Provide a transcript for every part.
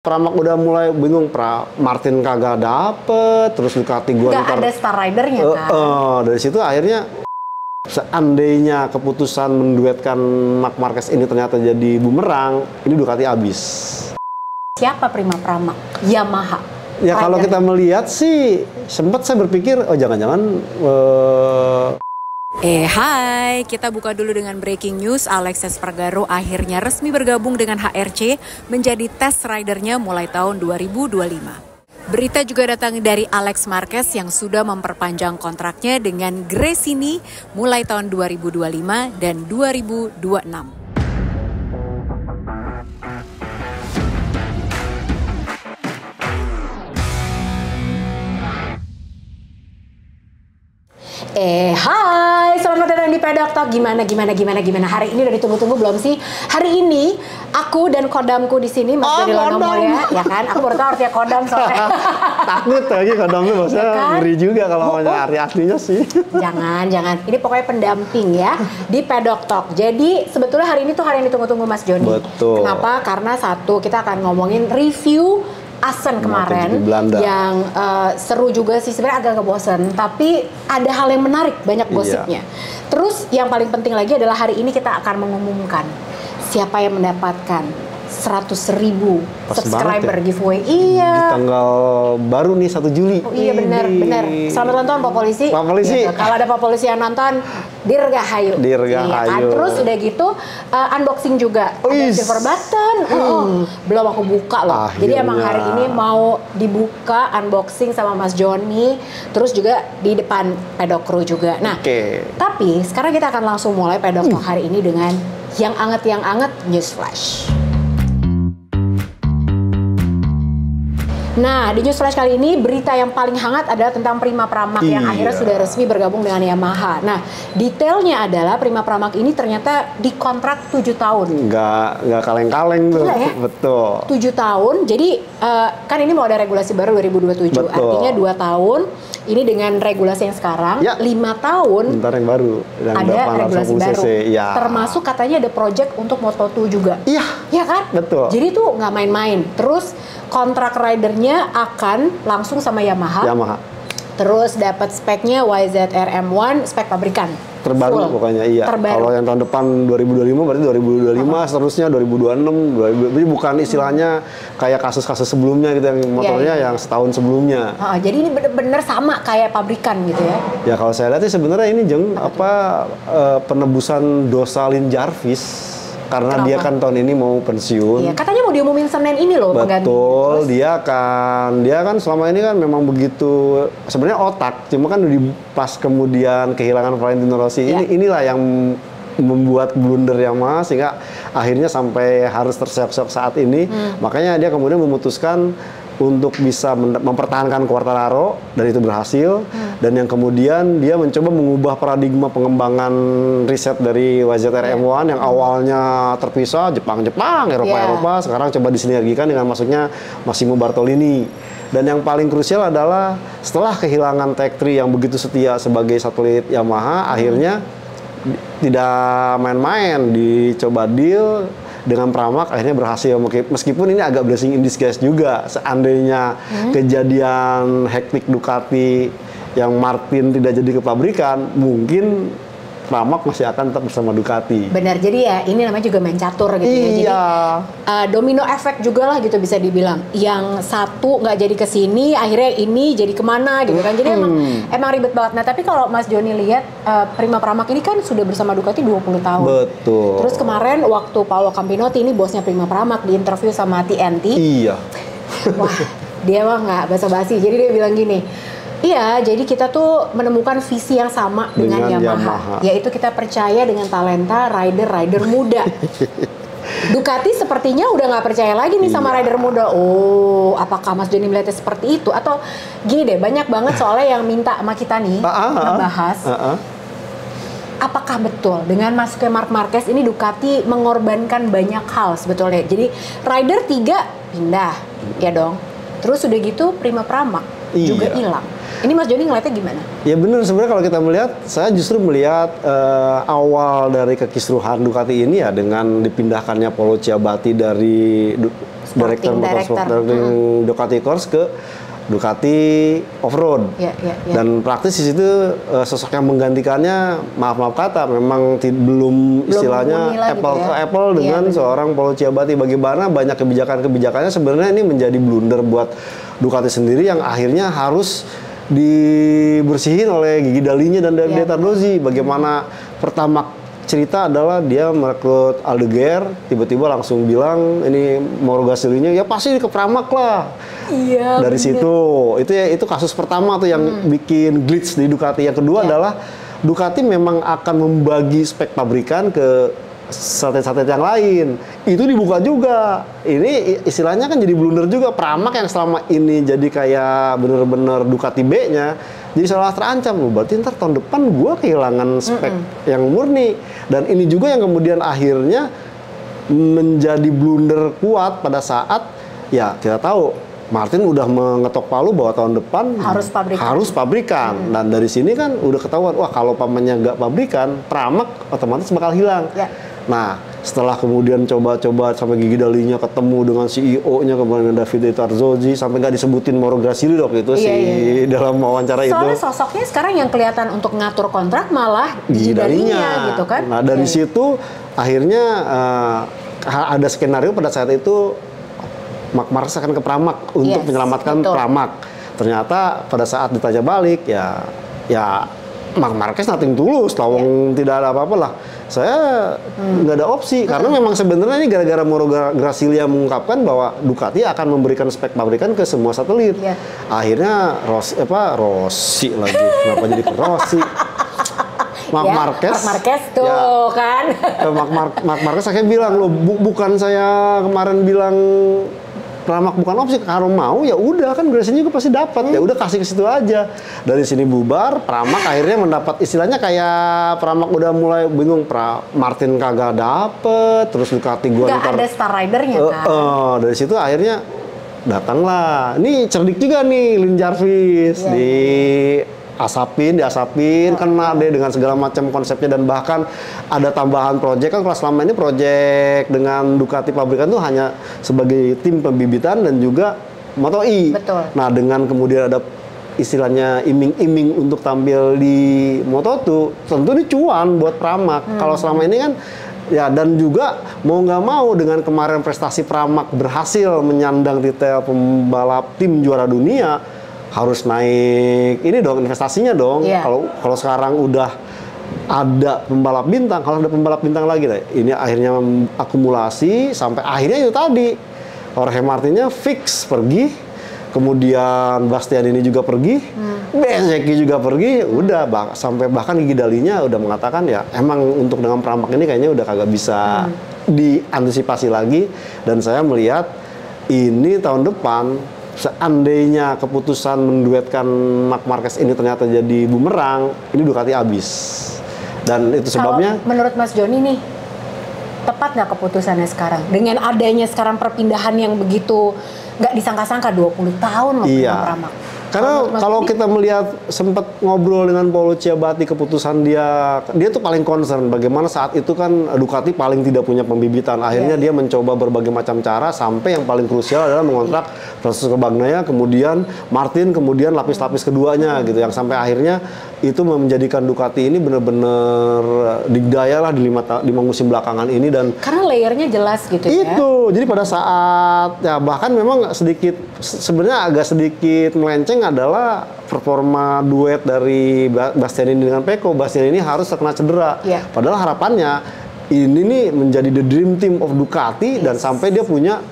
Pramac udah mulai bingung, Martin kagak dapet, terus Ducati gua nggak ada Star Rider-nya kan? Dari situ akhirnya seandainya keputusan menduetkan Marc Marquez ini ternyata jadi bumerang, ini Ducati abis. Siapa prima Pramac? Yamaha. Ya kalau kita melihat sih, sempat saya berpikir, oh jangan-jangan Hai, kita buka dulu dengan breaking news. Alex Espargaro akhirnya resmi bergabung dengan HRC menjadi test ridernya mulai tahun 2025. Berita juga datang dari Alex Marquez yang sudah memperpanjang kontraknya dengan Gresini mulai tahun 2025 dan 2026. Hai, selamat datang di Pedok Talk. Gimana hari ini udah ditunggu-tunggu belum sih? Hari ini aku dan kodamku di sini Mas Dodi Lonomulya, ya kan? Aku baru tahu artinya kodam soalnya. Takut lagi kodamnya, maksudnya ya kan? Ngeri juga kalau namanya arti aslinya sih. Jangan. Ini pokoknya pendamping ya di Pedok Talk. Jadi sebetulnya hari ini tuh hari yang ditunggu-tunggu Mas Joni. Betul. Kenapa? Karena satu, kita akan ngomongin review Assen kemarin yang seru juga sih, sebenarnya agak bosan, tapi ada hal yang menarik, banyak gosipnya. Terus yang paling penting lagi adalah hari ini kita akan mengumumkan siapa yang mendapatkan 100.000 subscriber ya? Giveaway. Iya. Di tanggal baru nih 1 Juli. Oh, iya benar. Selamat nonton Pak Polisi. Pak Polisi. Gitu. Kalau ada Pak Polisi yang nonton, Dirgahayu. Iya, kan? Terus udah gitu unboxing juga. Ada silver button. Belum aku buka loh. Jadi emang hari ini mau dibuka unboxing sama Mas Joni. Terus juga di depan Pedok Crew juga. Nah, tapi sekarang kita akan langsung mulai Pedok Talk hari ini dengan yang anget News Flash. Nah, di News Flash kali ini berita yang paling hangat adalah tentang Prima Pramac yang akhirnya sudah resmi bergabung dengan Yamaha. Nah, detailnya adalah Prima Pramac ini ternyata dikontrak 7 tahun. Nggak kaleng-kaleng tuh. Ya? Betul. 7 tahun. Jadi kan ini mau ada regulasi baru 2027. Betul. Artinya 2 tahun. Ini dengan regulasi yang sekarang, 5 tahun. Bentar yang baru. Yang ada regulasi baru. Ya. Termasuk katanya ada project untuk Moto2 juga. Iya. Iya kan? Betul. Jadi tuh nggak main-main. Terus kontrak ridernya akan langsung sama Yamaha. Terus dapat speknya YZR M1, spek pabrikan. Terbaru pokoknya, iya. Kalau yang tahun depan 2025 berarti 2025, seterusnya 2026. Jadi bukan istilahnya kayak kasus-kasus sebelumnya gitu yang motornya yang setahun sebelumnya. Jadi ini bener-bener sama kayak pabrikan gitu ya. Ya kalau saya lihat sih sebenarnya ini penebusan dosa Lin Jarvis. Karena dia kan tahun ini mau pensiun. Iya, katanya mau diumumin Senin ini loh pengganti. Betul, dia kan selama ini kan memang begitu sebenarnya otak, cuma kan pas kemudian kehilangan Valentino Rossi inilah yang membuat blunder Yamaha sehingga akhirnya sampai harus terseok-seok saat ini. Makanya dia kemudian memutuskan untuk bisa mempertahankan Quartararo, dan itu berhasil. Dan yang kemudian dia mencoba mengubah paradigma pengembangan riset dari YZR M1 yang awalnya terpisah, Jepang, Eropa, sekarang coba disinergikan dengan masuknya Massimo Bartolini. Dan yang paling krusial adalah setelah kehilangan Tech 3 yang begitu setia sebagai satelit Yamaha, akhirnya tidak main-main, dicoba deal dengan Pramac, akhirnya berhasil. Meskipun ini agak blessing in disguise juga. Seandainya kejadian hektik Ducati yang Martin tidak jadi ke pabrikan, mungkin Pramac masih akan tetap bersama Ducati. Benar, jadi ya ini namanya juga main catur gitu ya. Jadi domino efek juga lah gitu bisa dibilang. Yang satu nggak jadi ke sini, akhirnya ini jadi kemana gitu kan. Jadi emang ribet banget. Nah tapi kalau Mas Joni lihat Prima Pramac ini kan sudah bersama Ducati 20 tahun. Betul. Terus kemarin waktu Paolo Campinotti, ini bosnya Prima Pramac, di interview sama TNT. Iya. Wah, dia mah nggak basa-basi. Jadi dia bilang gini, iya, jadi kita tuh menemukan visi yang sama dengan Yamaha. Yaitu kita percaya dengan talenta rider muda. Ducati sepertinya udah nggak percaya lagi nih sama rider muda. Oh, apakah Mas Joni melihatnya seperti itu? Atau gini deh, banyak banget soalnya yang minta sama kita nih ngebahas. Apakah betul dengan masuknya Marc Marquez ini Ducati mengorbankan banyak hal sebetulnya? Jadi rider 3 pindah, ya dong. Terus udah gitu Prima Pramac juga hilang. Ini Mas Joni ngeliatnya gimana? Ya benar, sebenarnya kalau kita melihat, saya justru melihat awal dari kekisruhan Ducati ini ya dengan dipindahkannya Paolo Ciabatti dari sporting director dari Ducati Corse ke Ducati Offroad. Dan praktis di situ sosok yang menggantikannya, maaf kata, memang belum istilahnya apple to apple dengan seorang Paolo Ciabatti. Bagaimana banyak kebijakannya sebenarnya ini menjadi blunder buat Ducati sendiri yang akhirnya harus dibersihin oleh Gigi Dalinya dan Davide Tardozzi. Bagaimana pertama cerita adalah dia merekrut Aldeguer, tiba-tiba langsung bilang ini Mauro Gasolinya ya pasti ke Pramac lah. Iya. Dari situ itu kasus pertama tuh yang bikin glitch di Ducati. Yang kedua adalah Ducati memang akan membagi spek pabrikan ke satelit-satelit yang lain. Itu dibuka juga. Ini istilahnya kan jadi blunder juga. Pramac yang selama ini jadi kayak bener-bener Ducati B-nya jadi salah terancam. Berarti ntar tahun depan gua kehilangan spek yang murni. Dan ini juga yang kemudian akhirnya menjadi blunder kuat pada saat ya kita tahu Martin udah mengetok palu bahwa tahun depan harus pabrikan. Dan dari sini kan udah ketahuan, wah kalau pamannya nggak pabrikan, Pramac otomatis bakal hilang. Nah, setelah kemudian coba-coba sampai Gigi Dalinya ketemu dengan CEO-nya, kemudian Davide Tardozzi, sampai nggak disebutin Mauro Grasili waktu itu dalam wawancara itu. Soalnya sosoknya sekarang yang kelihatan untuk ngatur kontrak malah Gigi Dalinya gitu kan. Nah, dari situ akhirnya ada skenario pada saat itu Marc Marquez akan ke Pramac untuk menyelamatkan Pramac. Ternyata pada saat ditanya balik ya Marc Marquez nothing tulus, lawang tidak ada apa-apa lah. Saya nggak ada opsi karena memang sebenarnya ini gara-gara Mauro Grasili yang mengungkapkan bahwa Ducati akan memberikan spek pabrikan ke semua satelit. Akhirnya Rossi lagi, kenapa jadi ke Rossi? Marc Marquez tuh kan. Marc Marquez akhirnya bilang, loh bukan saya kemarin bilang Pramac bukan opsi, kalau mau ya udah kan Grasili juga pasti dapat. Ya udah kasih ke situ aja. Dari sini bubar, Pramac akhirnya mendapat istilahnya kayak Pramac udah mulai bingung, Martin kagak dapet, terus Ducati gua nggak ada star ridernya kan. Dari situ akhirnya datanglah. Ini cerdik juga nih Lin Jarvis diasapin, kena deh dengan segala macam konsepnya dan bahkan ada tambahan proyek kan. Kalau selama ini proyek dengan Ducati pabrikan tuh hanya sebagai tim pembibitan dan juga Moto E. Nah, dengan kemudian ada istilahnya iming-iming untuk tampil di Moto2, tentu ini cuan buat Pramac. Kalau selama ini kan ya, dan juga mau nggak mau dengan kemarin prestasi Pramac berhasil menyandang titel pembalap tim juara dunia, harus naik ini dong investasinya dong. Kalau sekarang udah ada pembalap bintang, kalau ada pembalap bintang lagi ini akhirnya akumulasi sampai akhirnya itu tadi Jorge Martinnya fix pergi, kemudian Bastianini juga pergi, Bezzecchi juga pergi, udah sampai bahkan Gigi Dalinya udah mengatakan ya emang untuk dengan Pramac ini kayaknya udah kagak bisa diantisipasi lagi. Dan saya melihat ini tahun depan seandainya keputusan menduetkan Marc Marquez ini ternyata jadi bumerang, ini Ducati habis. Dan itu sebabnya. Kalau menurut Mas Joni nih, tepat nggak keputusannya sekarang? Dengan adanya sekarang perpindahan yang begitu nggak disangka-sangka 20 tahun loh Pramac. Karena kalau kita melihat sempat ngobrol dengan Paolo Ciabatti, keputusan dia tuh paling concern bagaimana saat itu kan Ducati paling tidak punya pembibitan. Akhirnya dia mencoba berbagai macam cara sampai yang paling krusial adalah mengontrak Francesco Bagnaia, kemudian Martin, kemudian lapis-lapis keduanya gitu, yang sampai akhirnya itu menjadikan Ducati ini benar-benar digdaya lah di 5 musim belakangan ini. Dan karena layernya jelas gitu ya. Jadi pada saat ya bahkan memang sebenarnya agak sedikit melenceng adalah performa duet dari Bastianini dengan Pecco. Bastianini harus terkena cedera. Padahal harapannya ini nih menjadi the dream team of Ducati dan sampai dia punya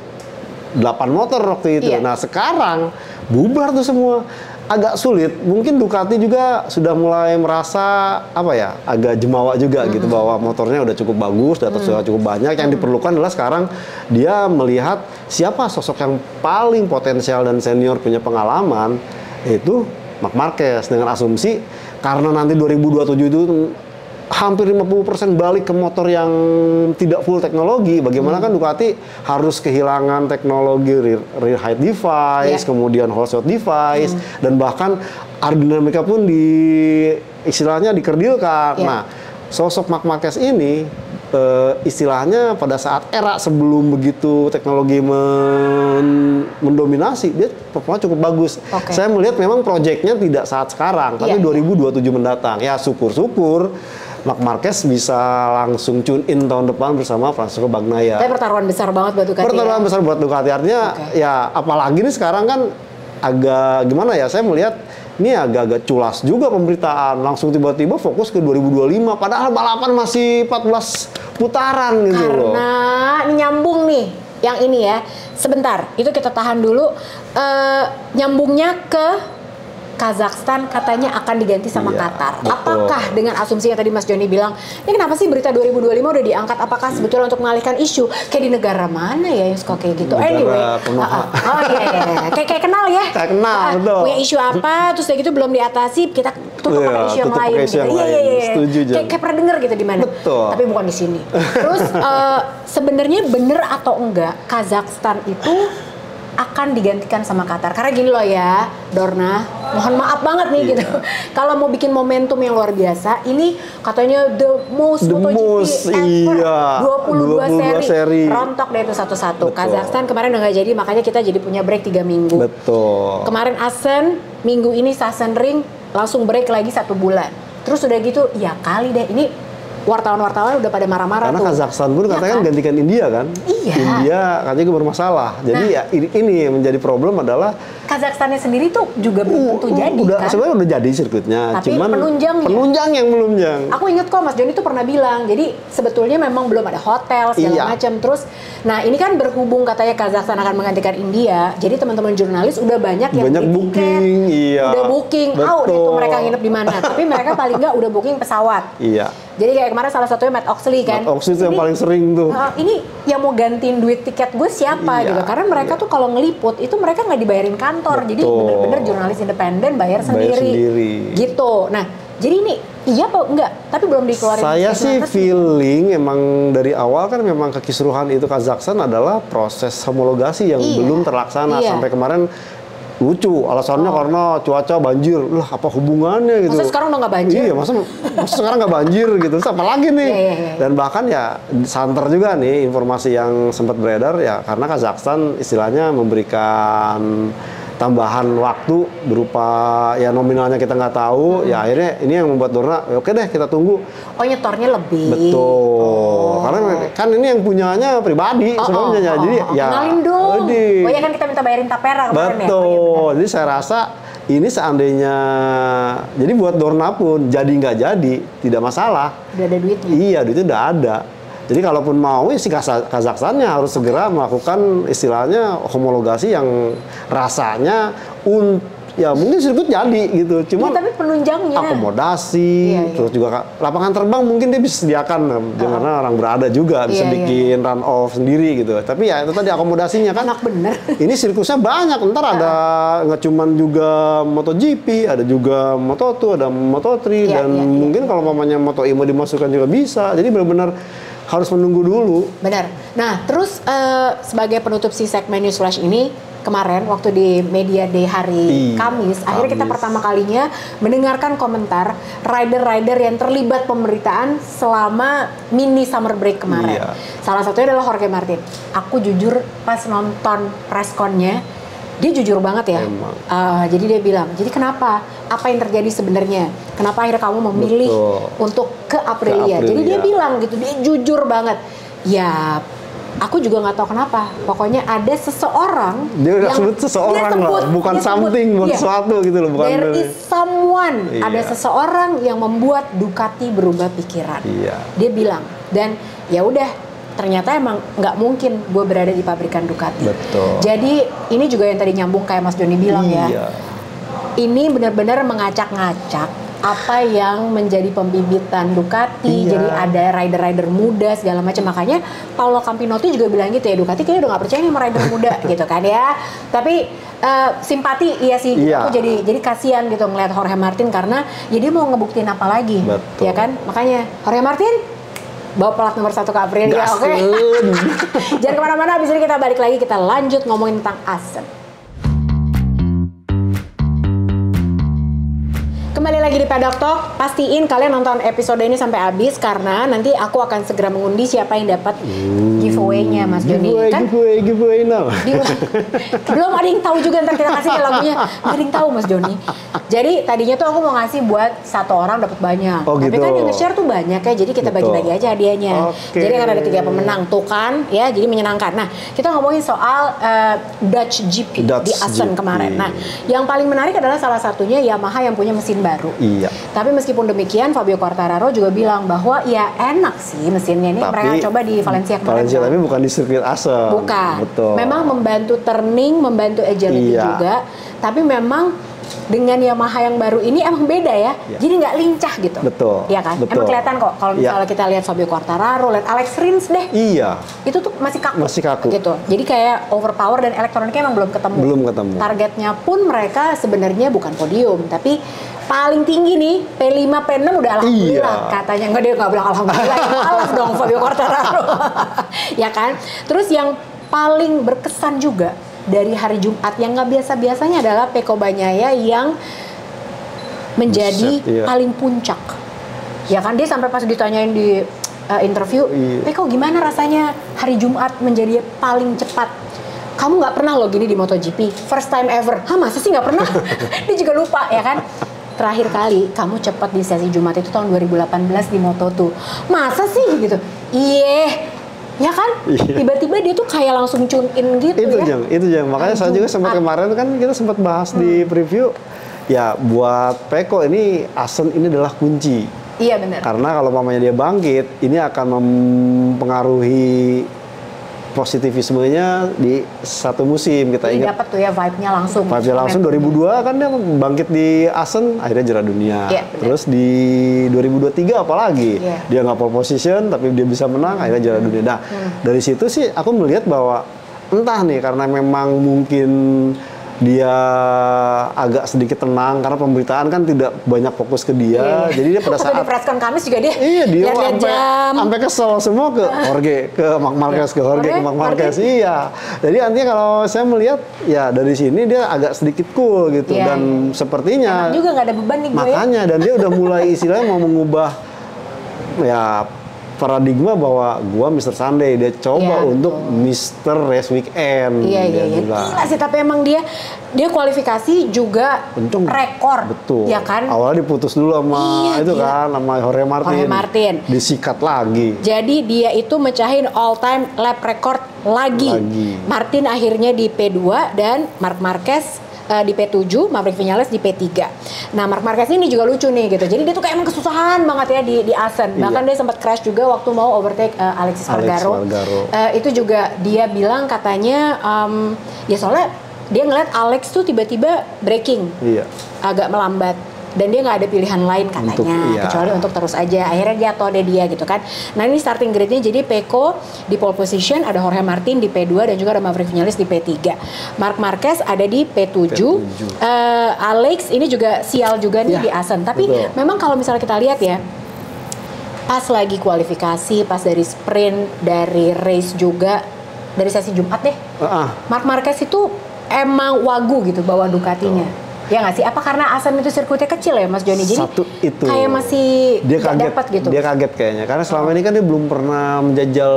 8 motor waktu itu. Nah, sekarang bubar tuh semua. Agak sulit. Mungkin Ducati juga sudah mulai merasa agak jemawa juga gitu bahwa motornya udah cukup bagus, data sudah cukup banyak. Yang diperlukan adalah sekarang dia melihat siapa sosok yang paling potensial dan senior punya pengalaman, itu Marc Marquez, dengan asumsi karena nanti 2027 itu hampir 50% balik ke motor yang tidak full teknologi. Bagaimana kan Ducati harus kehilangan teknologi rear height device, kemudian whole shot device, dan bahkan aerodinamika pun istilahnya dikerdilkan. Nah, sosok Marc Marquez ini istilahnya pada saat era sebelum begitu teknologi mendominasi, dia performa cukup bagus. Saya melihat memang proyeknya tidak saat sekarang, tapi 2027 mendatang. Ya syukur-syukur Marc Marquez bisa langsung tune in tahun depan bersama Francesco Bagnaia. Tapi pertaruhan besar banget buat Ducati. Pertaruhan besar buat Ducati, artinya ya apalagi nih sekarang kan agak gimana ya, saya melihat ini agak-agak culas juga pemberitaan, langsung tiba-tiba fokus ke 2025, padahal balapan masih 14 putaran gitu loh. Karena ini nyambung nih, yang ini ya, sebentar, itu kita tahan dulu, nyambungnya ke Kazakhstan katanya akan diganti sama Qatar. Betul. Apakah dengan asumsi yang tadi Mas Joni bilang, ini kenapa sih berita 2025 udah diangkat? Apakah sebetulnya untuk mengalihkan isu? Kayak di negara mana ya yang suka kayak gitu? Negara anyway, oh iya. Kayak kenal ya. Kayak kenal, betul. Punya isu apa, terus udah gitu belum diatasi, kita tutup pakai isu yang lain. Gitu. Iya. Setuju, kayak pernah dengar gitu di mana? Betul. Tapi bukan di sini. Terus sebenarnya bener atau enggak Kazakhstan itu akan digantikan sama Qatar? Karena gini loh ya, Dorna, mohon maaf banget nih gitu. Kalau mau bikin momentum yang luar biasa, ini katanya the most MotoGP ever, 22 seri. Rontok deh itu satu-satu. Kazakhstan kemarin udah nggak jadi, makanya kita jadi punya break 3 minggu. Betul. Kemarin Asen, minggu ini Sachsenring, langsung break lagi 1 bulan. Terus udah gitu, ya kali deh, ini wartawan-wartawan udah pada marah-marah. Karena Kazakhstan pun katanya kan gantikan India kan. Iya. India katanya juga bermasalah. Jadi ya ini yang menjadi problem adalah Kazakhstannya sendiri tuh juga belum tentu jadi kan. Sebenarnya udah jadi sirkuitnya, tapi cuman penunjang yang belum jang. Aku inget kok Mas Joni tuh pernah bilang, jadi sebetulnya memang belum ada hotel segala macam. Terus, nah ini kan berhubung katanya Kazakhstan akan menggantikan India, jadi teman-teman jurnalis udah banyak yang booking, udah booking. Itu mereka nginep di mana. Tapi mereka paling nggak udah booking pesawat. Iya. Jadi kayak kemarin salah satunya Matt Oxley kan. Matt Oxley itu yang paling sering tuh. Ini yang mau gantiin duit tiket gue siapa gitu. Karena mereka tuh kalau ngeliput itu mereka nggak dibayarin kantor. Betul. Jadi bener-bener jurnalis independen bayar sendiri. Gitu. Nah, jadi ini iya apa enggak? Tapi belum dikeluarin. Saya sih feeling emang dari awal kan memang kekisruhan itu Kazakhstan adalah proses homologasi yang belum terlaksana sampai kemarin. Lucu, alasannya karena cuaca banjir. Lah, apa hubungannya gitu? Masa sekarang udah nggak banjir? Iya, masa sekarang nggak banjir gitu? Terus apa lagi nih? Dan bahkan ya santer juga nih informasi yang sempat beredar ya, karena Kazakhstan istilahnya memberikan tambahan waktu berupa ya nominalnya kita nggak tahu, ya akhirnya ini yang membuat Dorna oke deh kita tunggu. Oh, nyetornya lebih. Betul. Karena kan ini yang punyanya pribadi sebelumnya, jadi ya. Kenalin dong. Oh ya kan kita minta bayarin tapera kemarin ya. Betul. Jadi saya rasa ini seandainya, jadi buat Dorna pun jadi nggak jadi tidak masalah. Udah ada duitnya. Iya, duitnya udah ada. Jadi kalaupun mau si Kazakhstannya harus segera melakukan istilahnya homologasi yang rasanya ya mungkin sirkuit jadi gitu. Cuma tapi penunjangnya akomodasi, terus juga lapangan terbang mungkin dia bisa sediakan karena orang berada juga bisa bikin run off sendiri gitu. Tapi ya itu tadi akomodasinya kan. Enak bener. Ini sirkusnya banyak, ntar ada nggak cuman juga MotoGP, ada juga Moto2, ada Moto3 dan mungkin kalau mamanya Moto2 mau dimasukkan juga bisa. Jadi benar-benar harus menunggu dulu. Benar. Nah, terus sebagai penutup si segmen News Flash ini, kemarin waktu di Media Day hari Kamis, akhirnya kita pertama kalinya mendengarkan komentar rider-rider yang terlibat pemberitaan selama mini summer break kemarin. Salah satunya adalah Jorge Martin. Aku jujur pas nonton press con-nya, dia jujur banget ya. Jadi dia bilang, jadi kenapa? Apa yang terjadi sebenarnya? Kenapa akhirnya kamu memilih untuk ke Aprilia? Jadi dia bilang gitu, dia jujur banget. Ya, aku juga nggak tahu kenapa. Pokoknya ada seseorang. Dia udah sebut seseorang loh, bukan something, bukan sesuatu gitu loh. Bukan there is someone. Ada seseorang yang membuat Ducati berubah pikiran. Dia bilang, dan ya udah. Ternyata emang nggak mungkin gue berada di pabrikan Ducati. Betul. Jadi ini juga yang tadi nyambung kayak Mas Joni bilang ya. Ini benar-benar mengacak-ngacak apa yang menjadi pembibitan Ducati. Jadi ada rider-rider muda segala macam. Makanya Paolo Campinotti juga bilang gitu ya, Ducati kayaknya udah nggak percaya nih sama rider muda gitu kan ya. Tapi simpati sih. Aku jadi kasihan gitu ngeliat Jorge Martin karena ya dia mau ngebuktiin apa lagi. Betul. Ya kan? Makanya Jorge Martin bawa plat nomor 1 ke Aprilia, oke? Jangan kemana-mana, abis ini kita balik lagi, kita lanjut ngomongin tentang Asen. kembali lagi di Pedok Talk. Pastiin kalian nonton episode ini sampai habis karena nanti aku akan segera mengundi siapa yang dapat giveaway-nya, Mas Joni. Giveaway now. Belum ada yang tahu juga, ntar kita kasih lagunya. Nggak ada yang tahu, Mas Joni. Jadi tadinya tuh aku mau ngasih buat satu orang dapat banyak. Tapi gitu. kan yang nge-share tuh banyak ya, jadi kita bagi-bagi aja hadiahnya. Jadi kan ada 3 pemenang tuh kan, ya jadi menyenangkan. Nah, kita ngomongin soal Dutch GP di Assen kemarin. Nah, yang paling menarik adalah salah satunya Yamaha yang punya mesin baru. Iya. Tapi meskipun demikian, Fabio Quartararo juga bilang bahwa ya enak sih mesinnya ini. Mereka coba di Valencia kemarin. Valencia, tapi bukan di sirkuit Assen. Bukan. Betul. Memang membantu turning, membantu agility juga. Tapi memang dengan Yamaha yang baru ini emang beda ya. Jadi nggak lincah gitu. Betul. Iya kan? Betul. Emang kelihatan kok kalau misalnya kita lihat Fabio Quartararo, lihat Alex Rins deh. Iya. Itu tuh masih kaku. Masih kaku. Gitu. Jadi kayak overpower dan elektroniknya emang belum ketemu. Belum ketemu. Targetnya pun mereka sebenarnya bukan podium, tapi paling tinggi nih P5, P6 udah alhamdulillah katanya. Enggak, dia nggak bilang alhamdulillah. Malas dong Fabio Quartararo. Ya kan? Terus yang paling berkesan juga dari hari Jumat yang nggak biasa-biasanya adalah Pecco Bagnaia yang menjadi paling puncak. Ya kan, dia sampai pas ditanyain di interview, Pecco gimana rasanya hari Jumat menjadi paling cepat? Kamu nggak pernah loh gini di MotoGP, first time ever. Hah, masa sih nggak pernah? Dia juga lupa ya kan. Terakhir kali kamu cepat di sesi Jumat itu tahun 2018 di Moto2. Masa sih gitu? Ya kan? Tiba-tiba dia tuh kayak langsung tune in gitu Itu Jang. Makanya saya juga sempat kemarin kan kita sempat bahas di preview. Ya buat Pecco ini Assen ini adalah kunci. Iya benar. Karena kalau mamanya dia bangkit, ini akan mempengaruhi positivismenya di satu musim. Kita ingat dapat tuh ya vibe-nya langsung. Vibe-nya langsung 2002 kan dia bangkit di Assen, akhirnya juara dunia. Terus di 2023 apalagi dia nggak pole position tapi dia bisa menang, akhirnya juara dunia. Nah dari situ sih aku melihat bahwa entah nih karena memang mungkin dia agak sedikit tenang karena pemberitaan kan tidak banyak fokus ke dia. Jadi dia pada saat di presscon Kamis juga dia dia sampai kesel semua ke Jorge, ke Marc Marquez, ke Marc Marquez. Iya. Jadi artinya kalau saya melihat ya dari sini dia agak sedikit cool gitu dan sepertinya enak juga nggak ada beban nih gue. Makanya dan dia udah mulai istilahnya mau mengubah ya paradigma bahwa gua Mr. Sunday, dia coba untuk Mr. Race Weekend. Gila sih, tapi emang dia kualifikasi juga rekor. Betul. Ya kan? Awalnya diputus dulu sama sama Jorge Martin. Disikat lagi. Jadi dia itu mecahin all time lap record lagi. Martin akhirnya di P2 dan Marc Marquez di P7, Maverick Viñales di P3. Nah, Marc Marquez ini juga lucu nih gitu. Jadi dia tuh kayak emang kesusahan banget ya di Assen. Bahkan dia sempat crash juga waktu mau overtake Alexis Spargaro. Itu juga dia bilang katanya ya soalnya dia ngeliat Alex tuh tiba-tiba braking. Agak melambat. Dan dia nggak ada pilihan lain katanya, kecuali untuk terus aja. Akhirnya jatuh deh dia gitu kan. Nah ini starting grid-nya jadi Pecco di pole position, ada Jorge Martin di P2 dan juga ada Maverick Viñales di P3. Marc Marquez ada di P7. Alex ini juga sial juga nih di Assen. Tapi memang kalau misalnya kita lihat ya, pas lagi kualifikasi, pas dari sprint, dari race juga, dari sesi Jumat deh, Marc Marquez itu emang wagu gitu bawa Ducatinya. Ya nggak sih? Apa karena Assen itu sirkuitnya kecil ya Mas Joni? Jadi satu itu kayak masih dia kaget dapat gitu. Dia kaget kayaknya karena selama ini kan dia belum pernah menjajal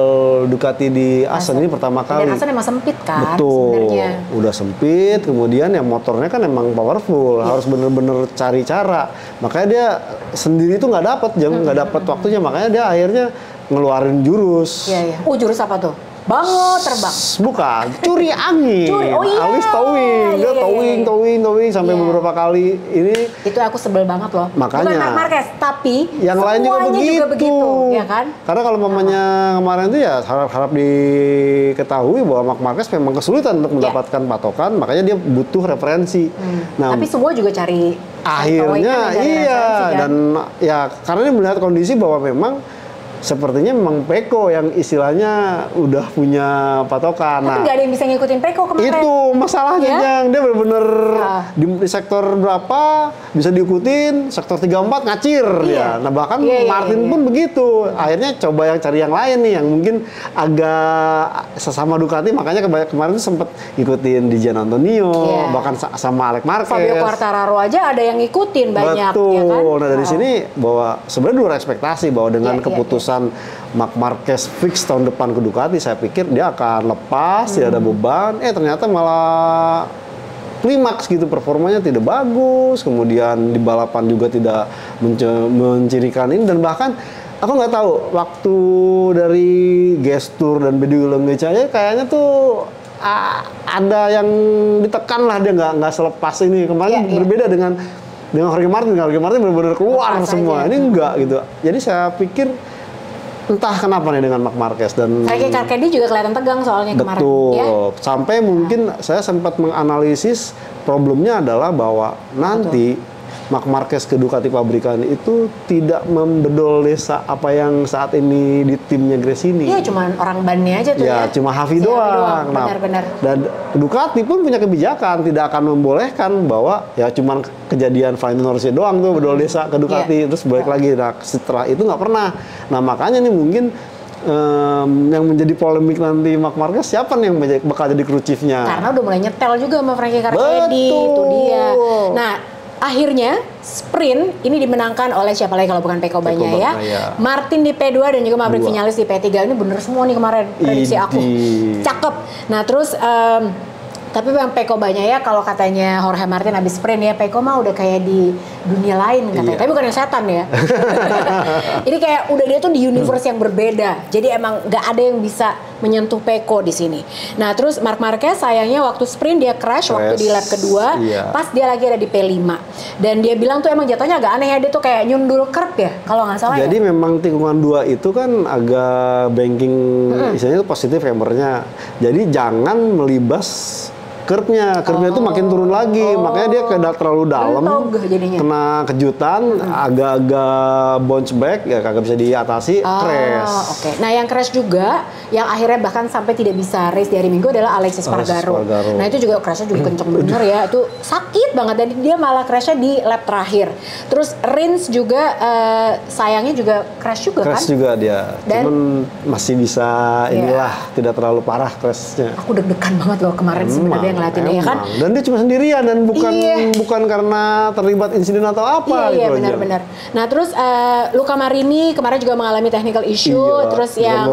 Ducati di Assen. Ini pertama kali. Dan Assen emang sempit kan? Betul. Sebenarnya. Udah sempit, kemudian ya motornya kan emang powerful, harus bener-bener cari cara. Makanya dia sendiri tuh nggak dapat dapat waktunya. Makanya dia akhirnya ngeluarin jurus. Jurus apa tuh? Bango terbang. Bukan, curi angin. Alis towing. Dia towing sampai beberapa kali ini. Itu aku sebel banget loh. Makanya. Bukan Marc Marquez, tapi yang lain juga begitu. Ya kan? Karena kalau mamanya kemarin itu ya harap diketahui bahwa Marc Marquez memang kesulitan untuk mendapatkan patokan, makanya dia butuh referensi. Nah, tapi semua juga cari akhirnya kan? dan ya karena dia melihat kondisi bahwa memang sepertinya memang Peko yang istilahnya udah punya patokan. Tapi nggak ada yang bisa ngikutin Peko kemarin. Itu masalahnya, Ya? Jang. Dia bener-bener di sektor berapa bisa diikutin, sektor 34 ngacir dia. Nah bahkan Martin pun begitu. Akhirnya coba yang cari yang lain nih, yang mungkin agak sesama Ducati, makanya kemarin tuh sempet ikutin di Gian Antonio, bahkan sama Alex Marquez. Fabio Quartararo aja ada yang ngikutin banyak. Betul. Ya kan? Nah dari sini bahwa sebenarnya dua ekspektasi bahwa dengan keputusan Marc Marquez fix tahun depan ke Ducati, saya pikir dia akan lepas, tidak ada beban. Ternyata malah klimaks gitu, performanya tidak bagus, kemudian di balapan juga tidak mencirikan ini, dan bahkan aku nggak tahu waktu dari gestur dan body language aja kayaknya tuh ada yang ditekan lah, dia nggak selepas ini. Kemarin berbeda dengan Jorge Martin. Jorge Martin benar-benar keluar lepas semua aja. Ini enggak gitu. Jadi saya pikir entah kenapa nih dengan Marc Marquez dan Frankie Carcadi juga kelihatan tegang soalnya kemarin. Betul. Sampai mungkin saya sempat menganalisis problemnya adalah bahwa nanti Marc Marquez ke Ducati pabrikan itu tidak membedol desa apa yang saat ini di timnya Gresini. Iya, cuma orang bannya aja tuh ya. Cuma Hafi doang. Benar-benar. Dan Ducati pun punya kebijakan tidak akan membolehkan bahwa ya cuma kejadian Valentino Rossi doang tuh bedol desa ke Ducati, terus balik lagi. Nah setelah itu nggak pernah. Nah makanya nih mungkin yang menjadi polemik nanti Marc Marquez siapa nih yang bakal jadi kru chiefnya? Karena udah mulai nyetel juga sama Frankie Carcadi. Itu dia. Nah akhirnya sprint ini dimenangkan oleh siapa lagi kalau bukan Pecco Bagnaia. Martin di P2 dan juga Maverick Vinales di P3. Ini bener semua nih kemarin prediksi aku. Cakep. Nah terus tapi yang Pecco Bagnaia kalau katanya Jorge Martin habis sprint ya, Pecco mah udah kayak di dunia lain katanya. Tapi bukan yang setan ya. Ini kayak udah dia tuh di universe yang berbeda. Jadi emang nggak ada yang bisa menyentuh Pecco di sini. Nah terus Marc Marquez sayangnya waktu sprint dia crash waktu di lap kedua, pas dia lagi ada di P5. Dan dia bilang tuh emang jatuhnya agak aneh ya, dia tuh kayak nyundul curb ya kalau nggak salah. Jadi ya? memang tikungan 2 itu kan agak banking, istilahnya itu positif hammernya. Jadi jangan melibas curve-nya itu makin turun lagi, makanya dia kayak terlalu dalam, kena kejutan, agak-agak bounce back, ya kagak bisa diatasi, crash. Nah yang crash juga, yang akhirnya bahkan sampai tidak bisa race di hari Minggu adalah Aleix Espargaro. Nah itu juga crashnya juga kenceng bener ya, itu sakit banget, dan dia malah crashnya di lap terakhir. Terus Rins juga sayangnya juga crash juga kan? Crash juga dia, dan cuman masih bisa inilah, tidak terlalu parah crashnya. Aku deg-degan banget loh kemarin sebenarnya ngeliatin ya kan. Dan dia cuma sendirian dan bukan karena terlibat insiden atau apa. Iya benar-benar. Nah terus Luca Marini kemarin juga mengalami technical issue, terus yang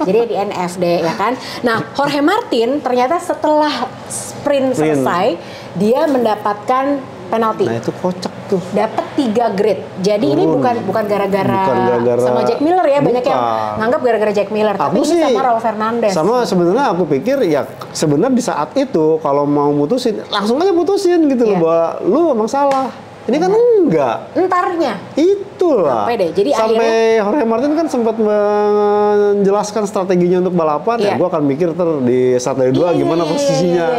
jadi di NFD ya kan. Nah Jorge Martin ternyata setelah sprint selesai dia mendapatkan penalti. Nah itu kocak tuh. Dapat 3 grade. Jadi ini bukan gara-gara sama Jack Miller ya, banyak yang nganggap gara-gara Jack Miller, tapi ini sama Raul Fernandez. Sama sebenarnya aku pikir ya sebenarnya di saat itu kalau mau mutusin langsung aja putusin gitu loh, bahwa lu emang salah. Ini kan enggak. Entarnya. Itulah. Jadi sampai Jorge Martin kan sempat menjelaskan strateginya untuk balapan. Ya gue akan mikir di start dari 2 gimana posisinya.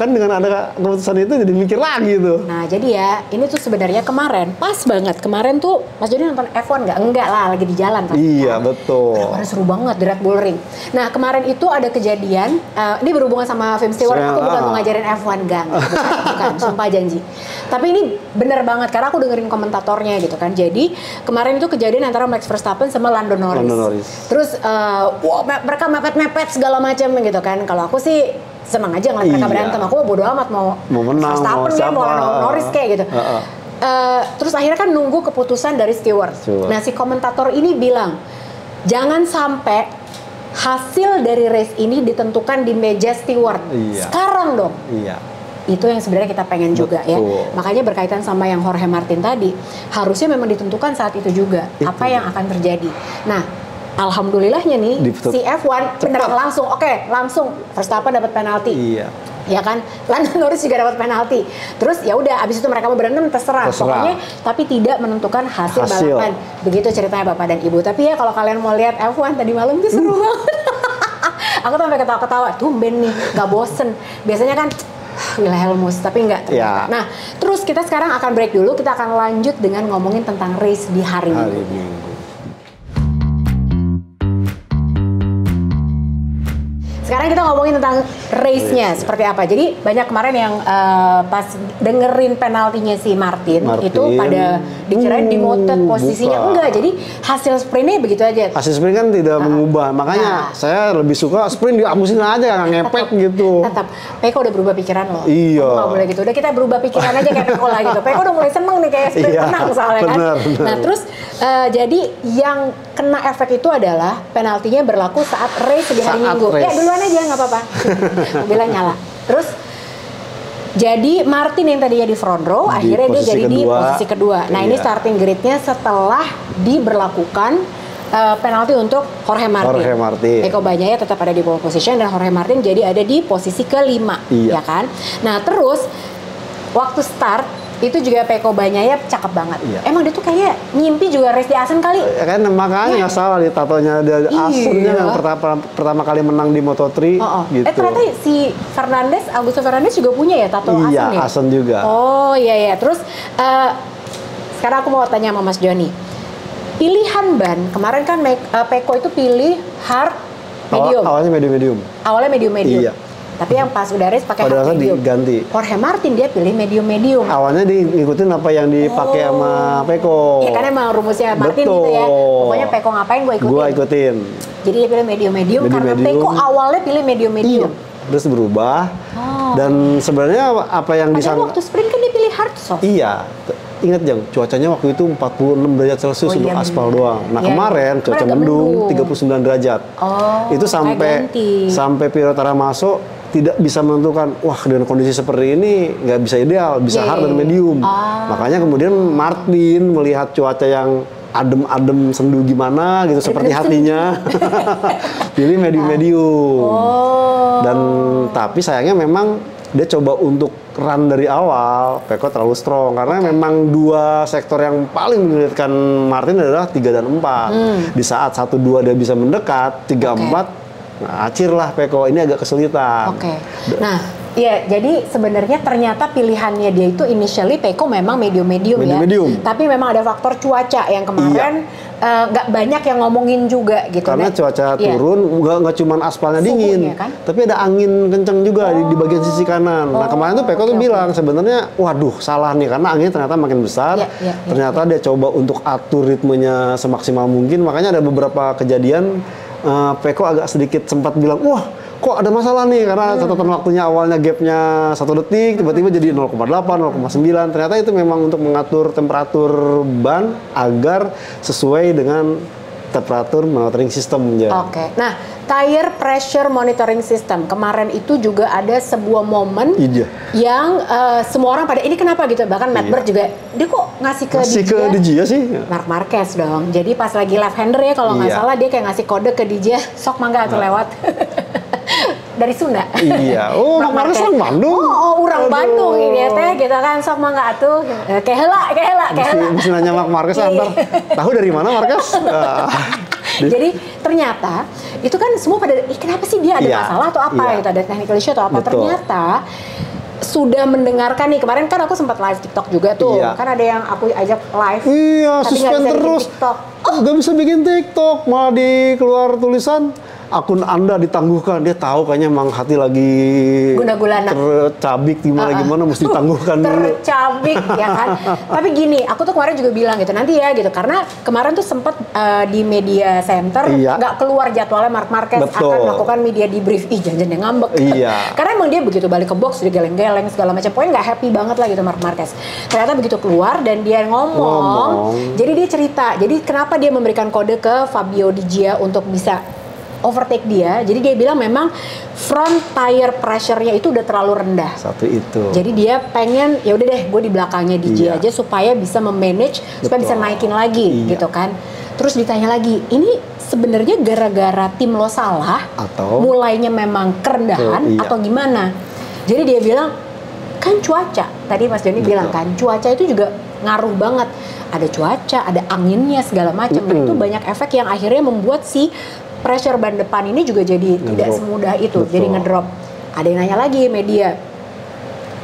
Kan dengan ada keputusan itu jadi mikir lagi tuh. Nah jadi ya ini tuh sebenarnya kemarin pas banget. Kemarin tuh Mas Jody nonton F1 nggak? Enggak lah, lagi di jalan. Iya betul. Kemarin seru banget di Red Bull Ring. Nah kemarin itu ada kejadian. Ini berhubungan sama Film Stewart. Aku bukan mau ngajarin F1 bukan. Sumpah janji. Tapi ini bener banget karena aku dengerin komentatornya gitu kan. Jadi kemarin itu kejadian antara Max Verstappen sama Lando Norris. Terus mereka mepet-mepet segala macam gitu kan. Kalau aku sih senang aja ngeliat mereka berantem. Aku bodo amat mau menang, Verstappen mau Norris kayak gitu. Terus akhirnya kan nunggu keputusan dari Stewart. Nah si komentator ini bilang jangan sampai hasil dari race ini ditentukan di meja Stewart. Sekarang dong. Itu yang sebenarnya kita pengen juga ya. Makanya berkaitan sama yang Jorge Martin tadi, harusnya memang ditentukan saat itu juga apa yang akan terjadi. Nah, alhamdulillahnya nih si F1 bener langsung langsung Verstappen dapat penalti. Ya kan, Lando Norris juga dapat penalti. Terus ya udah, abis itu mereka mau berantem terserah. Pokoknya tapi tidak menentukan hasil balapan. Begitu ceritanya Bapak dan Ibu. Tapi ya kalau kalian mau lihat F1 tadi malam itu seru banget. Aku tuh sampai ketawa-ketawa, tumben nih, nggak bosen. Biasanya kan Wilhelmus, tapi enggak ternyata. Nah, terus kita sekarang akan break dulu, kita akan lanjut dengan ngomongin tentang race di hari Minggu. Sekarang kita ngomongin tentang race-nya seperti apa. Jadi banyak kemarin yang pas dengerin penaltinya si Martin itu pada dikirain demoted posisinya. Enggak, jadi hasil sprintnya begitu aja. Hasil sprint kan tidak mengubah, makanya saya lebih suka sprint dihapusin aja, nggak ngepek gitu. Tetap, Peko udah berubah pikiran loh. Iya. Nggak boleh gitu. Udah kita berubah pikiran aja kayak Peko lah gitu. Peko udah mulai seneng nih kayak sprint menang soalnya kan. Bener. Nah terus jadi yang kena efek itu adalah penaltinya berlaku saat race di hari Minggu. Ya duluan aja nggak apa-apa. Mobilnya nyala. Terus jadi Martin yang tadinya di front row, akhirnya dia jadi di posisi kedua. Nah ini starting grid-nya setelah diberlakukan penalti untuk Jorge Martin. Peko Bagnaia tetap ada di pole position dan Jorge Martin jadi ada di posisi kelima, ya kan? Nah terus waktu start itu juga Peko Bagnaia cakep banget. Emang dia tuh kayak ngimpi juga race di Assen kali. Kan makanya nggak salah di tatonya dia Assennya yang pertama kali menang di Moto3 gitu. Ternyata si Augusto Fernandez juga punya ya tato Assen ya? Iya, Assen juga. Oh iya. Terus sekarang aku mau tanya sama Mas Joni. Pilihan ban, kemarin kan Peko itu pilih hard medium. Awalnya medium. Awalnya medium. Iya. Tapi yang pas udah race pakai hard medium. Diganti. Jorge Martin dia pilih medium. Awalnya ngikutin apa yang dipakai sama Peko. Ya kan emang rumusnya Martin gitu ya. Pokoknya Peko ngapain gue ikutin. Jadi dia pilih medium karena Peko awalnya pilih medium. Terus berubah. Dan sebenarnya apa yang disangka waktu sprint kan dia pilih hard soft. Iya. Ingat Jang, cuacanya waktu itu 46 derajat Celcius untuk aspal doang. Nah kemarin cuaca mendung 39 derajat. Itu sampai Piero Taramaso tidak bisa menentukan, wah dengan kondisi seperti ini nggak bisa ideal, bisa hard dan medium. Makanya kemudian Martin melihat cuaca yang adem-adem sendu gimana gitu seperti hatinya, pilih medium. Dan tapi sayangnya memang dia coba untuk run dari awal, Peko terlalu strong karena memang dua sektor yang paling menyulitkan Martin adalah 3 dan 4. Di saat 1-2 dia bisa mendekat, 3-4 nah, acir lah Peko, ini agak kesulitan. Nah, iya, jadi sebenarnya ternyata pilihannya dia itu initially Peko memang medium ya. Tapi memang ada faktor cuaca yang kemarin nggak banyak yang ngomongin juga gitu. Karena cuaca turun, nggak cuma aspalnya dingin, kan? Tapi ada angin kenceng juga di bagian sisi kanan. Nah kemarin tuh Peko tuh bilang sebenarnya, waduh salah nih karena anginnya ternyata makin besar. Ternyata dia coba untuk atur ritmenya semaksimal mungkin. Makanya ada beberapa kejadian Peko agak sedikit sempat bilang, wah kok ada masalah nih karena catatan waktunya awalnya gapnya 1 detik tiba-tiba jadi 0,8, 0,9. Ternyata itu memang untuk mengatur temperatur ban agar sesuai dengan temperatur monitoring system. Nah, tire pressure monitoring system kemarin itu juga ada sebuah momen yang semua orang pada ini kenapa gitu, bahkan Matt Bird juga dia kok ngasih ke Dijia sih Marc Marquez dong. Jadi pas lagi left hander ya kalau nggak salah dia kayak ngasih kode ke Dijia, sok mangga atuh lewat. Dari Sunda. Iya. Oh, Marc Marquez orang Bandung. Orang Bandung ini teh gitu kan, sok mangga atuh. Kayak hela. Mesti nanya Marc Marquez antar. Tahu dari mana Marquez? Jadi ternyata itu kan semua pada kenapa sih dia ada masalah atau apa gitu, ada technical issue atau apa. Ternyata sudah mendengarkan nih, kemarin kan aku sempat live TikTok juga tuh. Kan ada yang aku ajak live. Tapi suspend terus. Gak bisa bikin TikTok, malah keluar tulisan akun Anda ditangguhkan. Dia tahu kayaknya emang hati lagi guna-gulana tercabik gimana mesti ditangguhkan dulu. Tercabik ya kan. Tapi gini, aku tuh kemarin juga bilang gitu nanti ya gitu, karena kemarin tuh sempat di media center nggak keluar jadwalnya Marc Marquez akan melakukan media debrief. Jangan dia ngambek. Karena emang dia begitu balik ke box dia geleng-geleng segala macam, pokoknya nggak happy banget lah gitu Marc Marquez. Ternyata begitu keluar dan dia ngomong. Jadi dia cerita, jadi kenapa dia memberikan kode ke Fabio Di Gia untuk bisa overtake dia. Jadi dia bilang memang front tire pressure-nya itu udah terlalu rendah. Satu itu. Jadi dia pengen ya udah deh gue di belakangnya DJ aja supaya bisa memanage, supaya bisa naikin lagi gitu kan. Terus ditanya lagi, ini sebenarnya gara-gara tim lo salah atau mulainya memang kerendahan atau gimana? Jadi dia bilang kan cuaca. Tadi Mas Joni bilang kan cuaca itu juga ngaruh banget. Ada cuaca, ada anginnya segala macam. Nah itu banyak efek yang akhirnya membuat si pressure ban depan ini juga jadi tidak semudah itu. Jadi ngedrop. Ada yang nanya lagi media,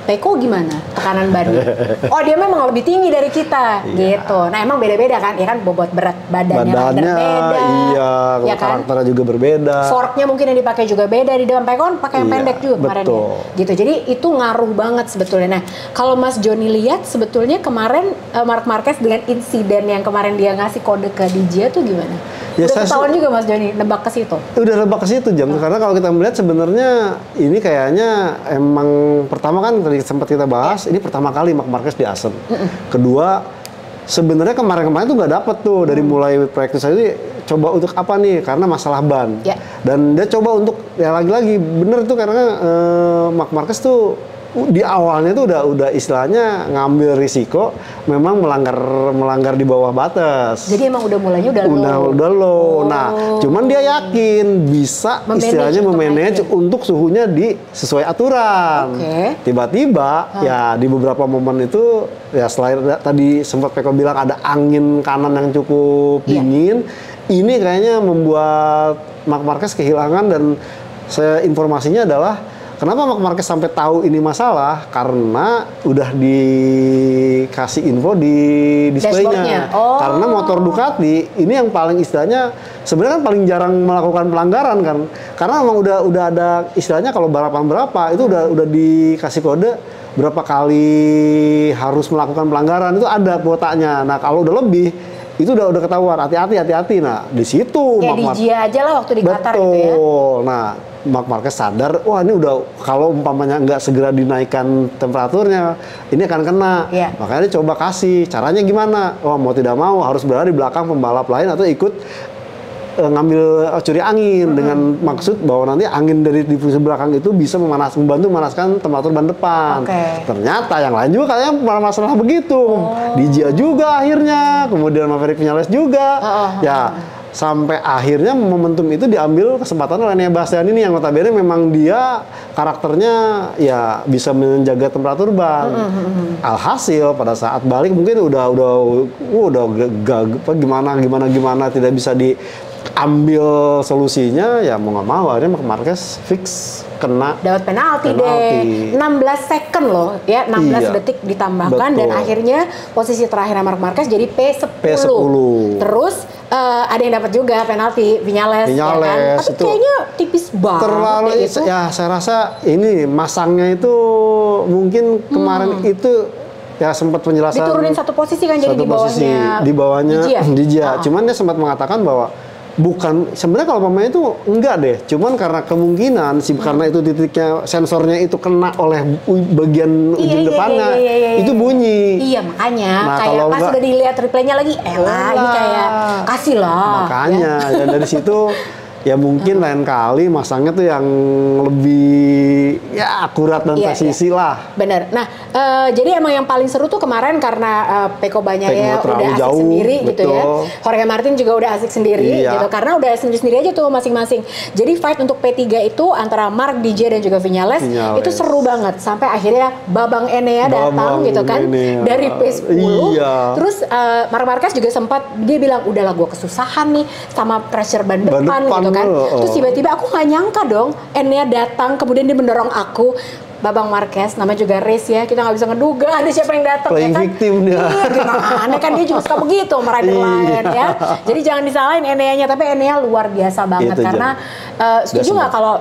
Peko gimana tekanan bannya? Oh dia memang lebih tinggi dari kita gitu. Nah emang beda-beda kan? Ya kan bobot berat badannya beda. Iya, ya kan? karakternya juga berbeda. Forknya mungkin yang dipakai juga beda. Di dalam Peko kan pakai yang pendek juga kemarin ya. Gitu. Jadi itu ngaruh banget sebetulnya. Nah kalau Mas Joni lihat sebetulnya kemarin Marc Marquez dengan insiden yang kemarin dia ngasih kode ke DJ tuh gimana? Ya, udah ketahuan juga Mas Joni nebak ke situ? Udah nebak ke situ Jam. Karena kalau kita melihat sebenarnya ini kayaknya emang pertama kan tadi sempat kita bahas, ini pertama kali Marc Marquez di Asen. Kedua, sebenarnya kemarin-kemarin tuh nggak dapet tuh dari mulai proyek itu ini coba untuk apa nih? Karena masalah ban. Dan dia coba untuk ya lagi-lagi bener tuh karena Marc Marquez tuh di awalnya tuh udah istilahnya ngambil risiko, memang melanggar di bawah batas. Jadi emang udah mulainya udah low. Nah, cuman dia yakin bisa istilahnya memanage untuk suhunya sesuai aturan. Tiba-tiba ya di beberapa momen itu ya selain tadi sempat Peko bilang ada angin kanan yang cukup dingin, ini kayaknya membuat Marc Marquez kehilangan. Dan informasinya adalah kenapa Marc Marquez sampai tahu ini masalah? Karena udah dikasih info di displaynya. Karena motor Ducati ini yang paling istilahnya sebenarnya kan paling jarang melakukan pelanggaran kan. Karena memang udah ada istilahnya kalau balapan berapa itu udah dikasih kode berapa kali harus melakukan pelanggaran, itu ada kuotanya. Nah kalau udah lebih itu udah ketahuan, hati-hati. Nah di situ kayak di Gia aja lah waktu di Qatar gitu ya. Nah Marc Marquez sadar, wah ini udah kalau umpamanya nggak segera dinaikkan temperaturnya, ini akan kena. Makanya dia coba kasih, caranya gimana? Wah mau tidak mau harus berada di belakang pembalap lain atau ikut ngambil curi angin dengan maksud bahwa nanti angin dari diffuser belakang itu bisa membantu memanaskan temperatur ban depan. Ternyata yang lain juga kayaknya masalah begitu. Dijia juga akhirnya, kemudian Maverick Vinales juga. Ya sampai akhirnya momentum itu diambil kesempatan oleh Enea Bastianini ini yang notabene memang dia karakternya ya bisa menjaga temperatur ban. Alhasil pada saat balik mungkin udah gimana tidak bisa diambil solusinya, ya mau nggak mau akhirnya Marc Marquez fix kena dapat penalti deh. 16 second loh ya, 16 detik ditambahkan. Dan akhirnya posisi terakhir Marc Marquez jadi P10. Terus ada yang dapat juga penalti Vinales ya kan? Tapi itu kayaknya tipis banget terlalu itu. Ya saya rasa ini masangnya itu mungkin kemarin itu ya sempat penjelasan diturunin satu posisi kan, jadi di bawahnya Dijia. Cuman dia sempat mengatakan bahwa bukan sebenarnya kalau pemain itu enggak deh, cuman karena kemungkinan karena itu titiknya sensornya itu kena oleh bagian ujung depannya itu bunyi. Iya makanya kayak pas udah dilihat replaynya lagi, ini kayak kasih lah. Makanya ya dari situ ya mungkin lain kali masangnya tuh yang lebih ya akurat dan presisi lah. Bener. Nah, jadi emang yang paling seru tuh kemarin karena Peko Bagnaia udah asik jauh, sendiri gitu ya. Jorge Martin juga udah asik sendiri gitu. Karena udah sendiri-sendiri aja tuh masing-masing. Jadi fight untuk P3 itu antara Marc, DJ dan juga Vinales itu seru banget. Sampai akhirnya Babang Enea datang gitu kan dari P10. Terus Marc Marquez juga sempat dia bilang udahlah gue kesusahan nih sama pressure ban depan gitu kan. Terus tiba-tiba aku nggak nyangka dong Enea datang kemudian dia mendorong aku. Babang Marquez, namanya juga race ya, kita nggak bisa ngeduga ada siapa yang datang ya kan. Victim dia. Iya, gimana kan dia juga suka begitu sama rider lain ya. Jadi jangan disalahin Enea-nya, tapi Enea luar biasa banget itu karena setuju nggak kalau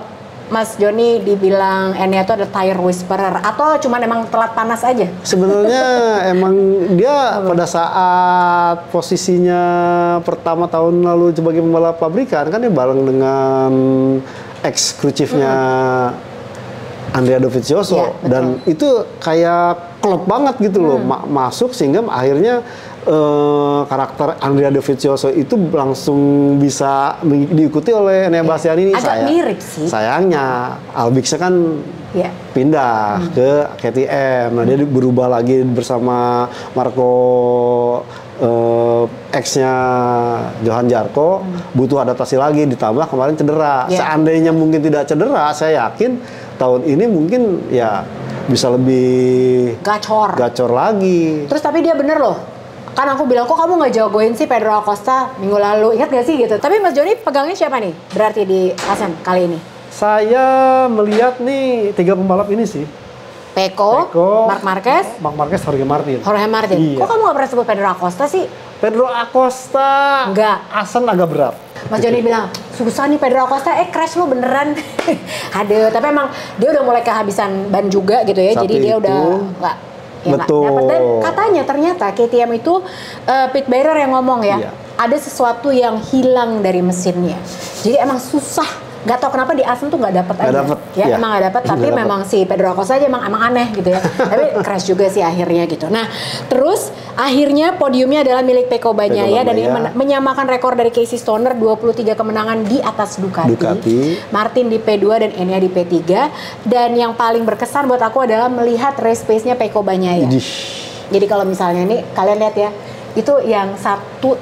Mas Joni dibilang Enea itu ada tire whisperer atau cuma emang telat panas aja? Sebenarnya emang dia pada saat posisinya pertama tahun lalu sebagai pembalap pabrikan kan dia bareng dengan ex crew chief-nya Andrea Dovizioso dan itu kayak klop banget gitu loh masuk sehingga akhirnya karakter Andrea Dovizioso itu langsung bisa diikuti oleh Enea Bastianini. Agak mirip sih. Sayangnya Albixnya kan pindah ke KTM. Nah dia berubah lagi bersama Marco ex-nya Johan Zarco, butuh adaptasi lagi, ditambah kemarin cedera. Seandainya mungkin tidak cedera, saya yakin tahun ini mungkin ya bisa lebih gacor lagi. Terus tapi dia bener loh, kan aku bilang kok kamu nggak jagoin sih Pedro Acosta minggu lalu, ingat gak sih gitu. Tapi Mas Joni pegangnya siapa nih berarti di Asen kali ini? Saya melihat nih 3 pembalap ini sih. Pecco, Marc Marquez, Jorge Martin. Iya. Kok kamu nggak pernah sebut Pedro Acosta sih? Pedro Acosta, enggak. Asen agak berat. Mas Joni bilang, susah nih Pedro Acosta, crash lu beneran. Aduh, tapi emang dia udah mulai kehabisan ban juga gitu ya, jadi dia udah nggak. Ya betul. Dapat. Dan katanya ternyata KTM itu Pit Beirer yang ngomong ya, ada sesuatu yang hilang dari mesinnya. Jadi emang susah. Gak tau kenapa di Asen tuh gak dapet aja. Ya, emang gak dapet, tapi memang si Pedro Acosta aja emang aneh gitu ya. Tapi crash juga sih akhirnya gitu. Nah, terus akhirnya podiumnya adalah milik Pecco Bagnaia dan ini menyamakan rekor dari Casey Stoner 23 kemenangan di atas Ducati. Martin di P2 dan Enea di P3. Dan yang paling berkesan buat aku adalah melihat race pace-nya Pecco Bagnaia. Jadi kalau misalnya nih kalian lihat ya, itu yang 132.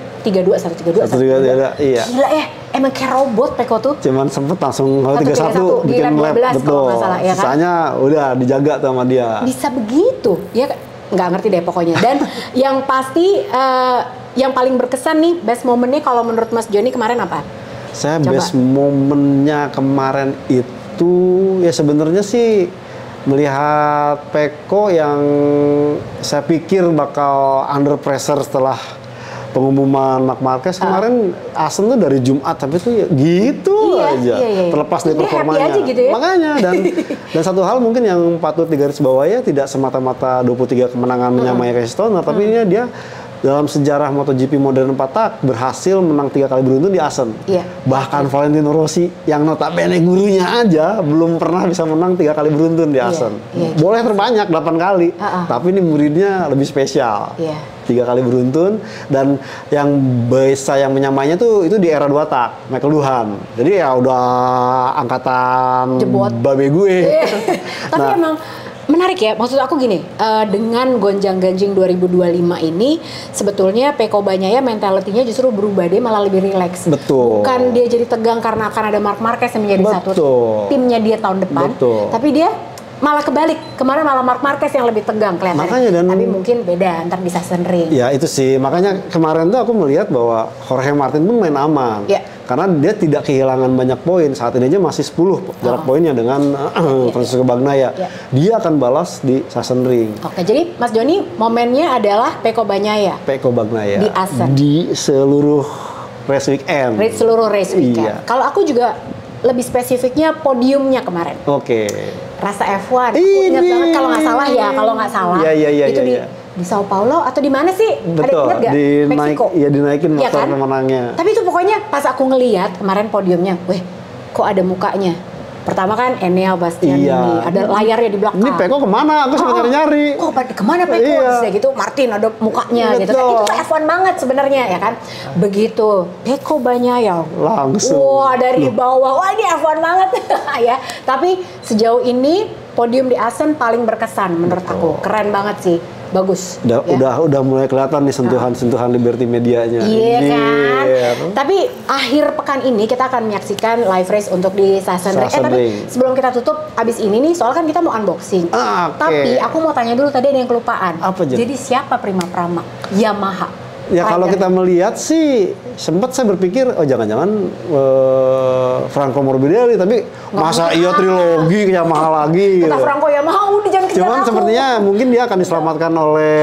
Iya. Gila ya, emang kayak robot Pecco tuh. Cuman sempet langsung 31 bikin lap, betul. Ya kan? Sisanya udah dijaga sama dia. Bisa begitu, ya nggak ngerti deh pokoknya. Dan yang pasti yang paling berkesan nih, best momennya kalau menurut Mas Joni kemarin apa? Saya best momennya kemarin itu ya sebenarnya sih melihat Pecco yang saya pikir bakal under pressure setelah pengumuman Marc Marquez kemarin. Asen tuh dari Jumat sampai tuh ya gitu aja. Terlepas dari performanya. Aja gitu ya? Makanya dan satu hal mungkin yang patut digarisbawahi ya tidak semata-mata 23 kemenangan menyamai Casey Stoner, tapi ini dia dalam sejarah MotoGP modern 4 tak berhasil menang 3 kali beruntun di Asen. Bahkan Valentino Rossi yang notabene gurunya aja belum pernah bisa menang 3 kali beruntun di Asen. Boleh terbanyak 8 kali, tapi ini muridnya lebih spesial. 3 kali beruntun, dan yang bisa yang menyamainya tuh itu di era 2 tak, Michael Duhan. Jadi ya udah angkatan jebot babe gue. Tapi emang menarik ya, maksud aku gini, dengan gonjang-ganjing 2025 ini sebetulnya Pecco Bagnaia mentalitinya justru berubah, dia malah lebih rileks. Betul. Bukan dia jadi tegang karena akan ada Marc Marquez yang menjadi satu timnya dia tahun depan. Tapi dia malah kebalik, kemarin malah Marc Marquez yang lebih tegang kelihatannya. Tapi mungkin beda, ntar bisa Sandring. Ya itu sih, makanya kemarin tuh aku melihat bahwa Jorge Martin pun main aman. Karena dia tidak kehilangan banyak poin, saat ini aja masih 10 jarak poinnya dengan Francesco Bagnaia. Dia akan balas di Sachsenring. Oke, jadi Mas Joni momennya adalah Pecco Bagnaia. Di Asen. Di seluruh race weekend. Seluruh race weekend. Kalau aku juga lebih spesifiknya podiumnya kemarin. Rasa F1. Aku ingat banget kalau nggak salah ya, itu di Sao Paulo atau di mana sih? Betul, ada ingat nggak? Meksiko. Dinaikin motor kan? pemenangnya. Tapi itu pokoknya pas aku ngelihat kemarin podiumnya, kok ada mukanya? Pertama kan Enea Bastianini, ada layarnya di belakang. Ini Pecco kemana? Aku sempat nyari. Oh, kemana Pecco? Kayak gitu, Martin ada mukanya gitu. Kan itu F1 banget sebenarnya ya kan. Begitu Pecco Bagnaia langsung. Wah, dari bawah. Wah, ini F1 banget ya. Tapi sejauh ini podium di Asen paling berkesan menurut aku. Keren banget sih. Bagus. Udah mulai kelihatan nih sentuhan Liberty Medianya. Iya kan. Tapi akhir pekan ini kita akan menyaksikan live race untuk di Sachsenring. Tapi sebelum kita tutup abis ini nih, soalnya kan kita mau unboxing. Tapi aku mau tanya dulu, tadi ada yang kelupaan. Apa, jadi siapa Prima Pramac? Yamaha. Ya kalau kita melihat sih, sempat saya berpikir, jangan-jangan Franco Morbidelli, tapi masa iya trilogi ke Yamaha lagi. Kata Franco Yamaha, udah jangan kejar aku. Cuman sepertinya mungkin dia akan diselamatkan oleh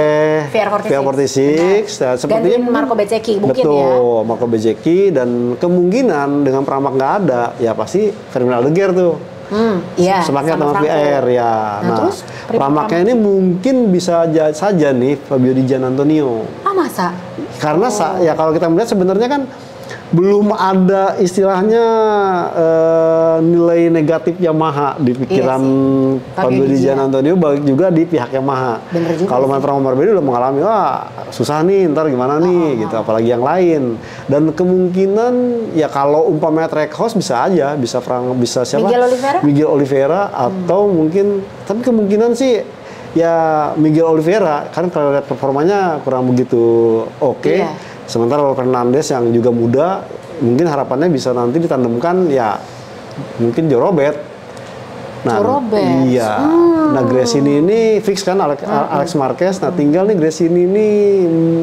VR46. Sepertinya Marco Bezzecchi mungkin ya. Betul, Marco Bezzecchi, dan kemungkinan dengan Pramac nggak ada, ya pasti Fermin Aldeguer tuh. Semaknya sama VR ya. Nah, terus Pramacnya ini mungkin bisa saja nih Fabio Di Giannantonio. Masa? Karena ya kalau kita melihat sebenarnya kan belum ada istilahnya nilai negatif Yamaha di pikiran Fabio Di Giannantonio, baik juga di pihak Yamaha. Kalau Franco Morbidelli udah mengalami susah nih, ntar gimana nih gitu, apalagi yang lain. Dan kemungkinan ya kalau umpamanya Trackhouse bisa aja, bisa siapa? Miguel Oliveira atau mungkin, tapi kemungkinan sih ya Miguel Oliveira, kan kalau lihat performanya kurang begitu oke. Sementara Fernandez yang juga muda, mungkin harapannya bisa nanti ditandemkan ya mungkin Joe Robert. Nah, iya. Nah, Gresini ini fix kan Alex Marquez. Nah, tinggal nih Gresini ini